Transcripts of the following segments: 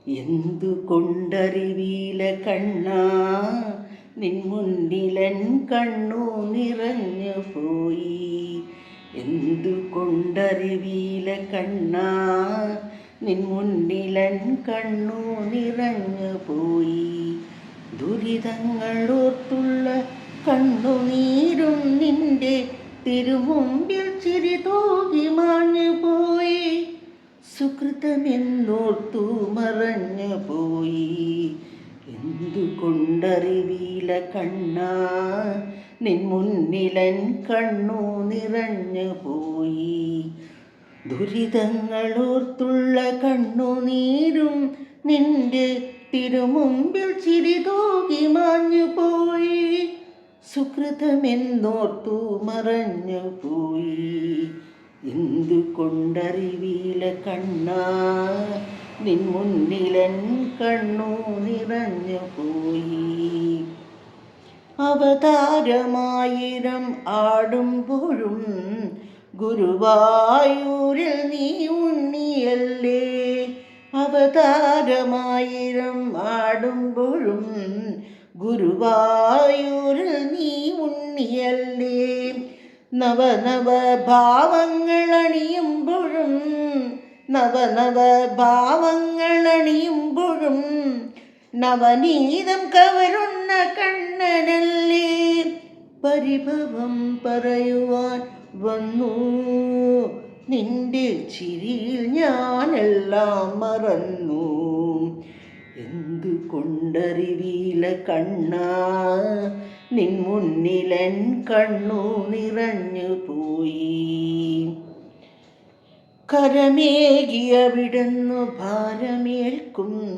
എന്തുകൊണ്ടറിവീല കണ്ണാ നിൻ മുന്നിലൻ കണ്ണു നിറഞ്ഞു പോയി. എന്തുകൊണ്ടറിവീല കണ്ണാ നിൻ മുന്നിലൻ കണ്ണു നിറഞ്ഞു പോയി. ദുരിതങ്ങളോർത്തുള്ള കണ്ണുനീരും നിന്റെ തിരുമുമ്പിൽ ചിരി തൂകി മാഞ്ഞു പോയി. സുകൃതമെന്നോർത്തു മറഞ്ഞു പോയി. എന്തുകൊണ്ടറിവീല കണ്ണാ നിൻ മുന്നിലൻ കണ്ണു നിറഞ്ഞു പോയി. ദുരിതങ്ങളോർത്തുള്ള കണ്ണുനീരും നിന്റെ തിരുമുമ്പിൽ ചിരി തൂകി മാഞ്ഞു പോയി. സുകൃതമെന്നോർത്തു മറഞ്ഞു പോയി. എന്തുകൊണ്ടറിവീല കണ്ണാ നിൻ മുന്നിലൻ കണ്ണു നിറഞ്ഞു പോയി. അവതാരമായിരം ആടുമ്പോഴും ഗുരുവായൂരിൽ നീ ഉണ്ണിയല്ലേ. അവതാരമായിരം ആടുമ്പോഴും ഗുരുവായൂരിൽ നീ ഉണ്ണിയല്ലേ. നവനവ ഭാവങ്ങൾ അണിയുമ്പോഴും നവനവ ഭാവങ്ങൾ അണിയുമ്പോഴും നവനീതം കവരുന്ന കണ്ണനല്ലേ. പരിഭവം പറയുവാൻ വന്നു നിന്റെ ചിരിയിൽ ഞാനെല്ലാം മറന്നു. എന്തുകൊണ്ടറിവീല കണ്ണാ നിൻ മുന്നിലൻ കണ്ണു നിറഞ്ഞു പോയി. കരമേകിയവിടുന്നു ഭാരമേൽക്കും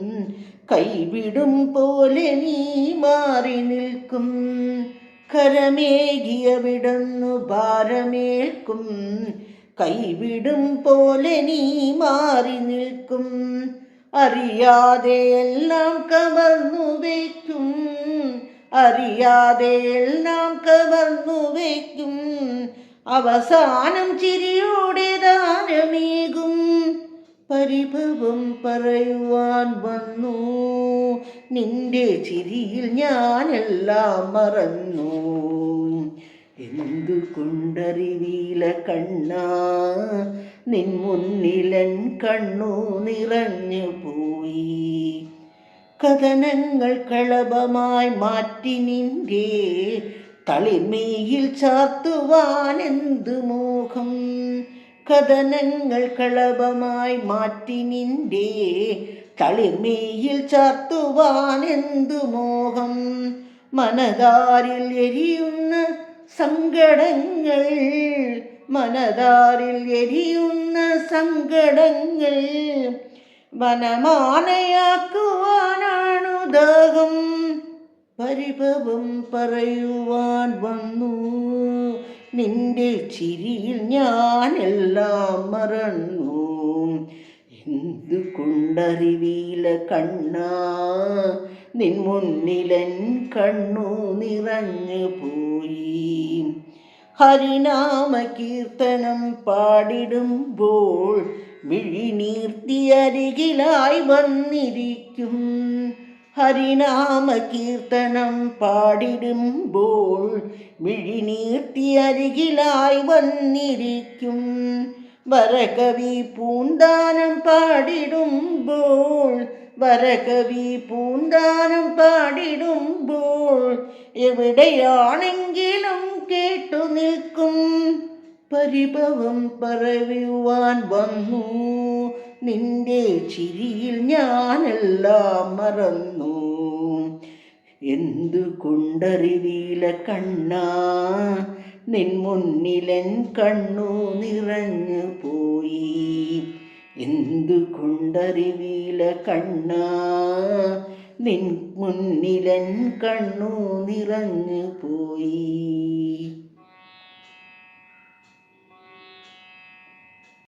കൈവിടും പോലെ നീ മാറി നിൽക്കും. കരമേകിയവിടുന്നു ഭാരമേൽക്കും കൈവിടും പോലെ നീ മാറി നിൽക്കും. അറിയാതെ എല്ലാം കവർന്നു വയ്ക്കും. അറിയാതെ എല്ലാം കവർന്നു വയ്ക്കും. അവസാനം ചിരിയോടെ ദാനമേകും. പരിഭവം പറയുവാൻ വന്നു നിന്റെ ചിരിയിൽ ഞാനെല്ലാം മറന്നു. എന്തുകൊണ്ടറിവീല കണ്ണാ നിൻ മുന്നിലൻ കണ്ണു നിറഞ്ഞു പോയി. കഥനങ്ങൾ കളഭമായി മാറ്റി നിന്റെ തളിർമേയിൽ ചാർത്തുവാൻ എന്തു മോഹം. കഥനങ്ങൾ കളഭമായി മാറ്റി നിന്റെ തളിർമേയിൽ ചാർത്തുവാൻ എന്തു മോഹം. മനതാരിൽ എരിയുന്ന സങ്കടങ്ങൾ മനതാരിൽ എരിയുന്ന സങ്കടങ്ങൾ വനമാലയാക്കുവാനാണു ദാഹം. പരിഭവം പറയുവാൻ വന്നു നിന്റെ ചിരിയിൽ ഞാനെല്ലാം മറന്നു. എന്തുകൊണ്ടറിവീല കണ്ണാ നിൻ മുന്നിലൻ കണ്ണു നിറഞ്ഞു പോയി. ഹരിനാമ കീർത്തനം പാടിടുമ്പോൾ മിഴിനീർത്തി അരികിലായി വന്നിരിക്കും. ഹരിനാമ കീർത്തനം പാടിടുമ്പോൾ മിഴിനീർത്തി അരികിലായി വന്നിരിക്കും. വരകവി പൂന്താനം പാടിടുമ്പോൾ വരകവി പൂന്താനം പാടിടുമ്പോൾ എവിടെയാണെങ്കിലും കേട്ടു നിൽക്കും. പരിഭവം പറയുവാൻ വന്നു നിന്റെ ചിരിയിൽ ഞാനെല്ലാം മറന്നു. എന്തുകൊണ്ടറിവീല കണ്ണാ നിൻ മുന്നിലൻ കണ്ണു നിറഞ്ഞു പോയി. എന്തുകൊണ്ടറിവീല കണ്ണാ നിൻ മുന്നിലൻ കണ്ണു നിറഞ്ഞു പോയി.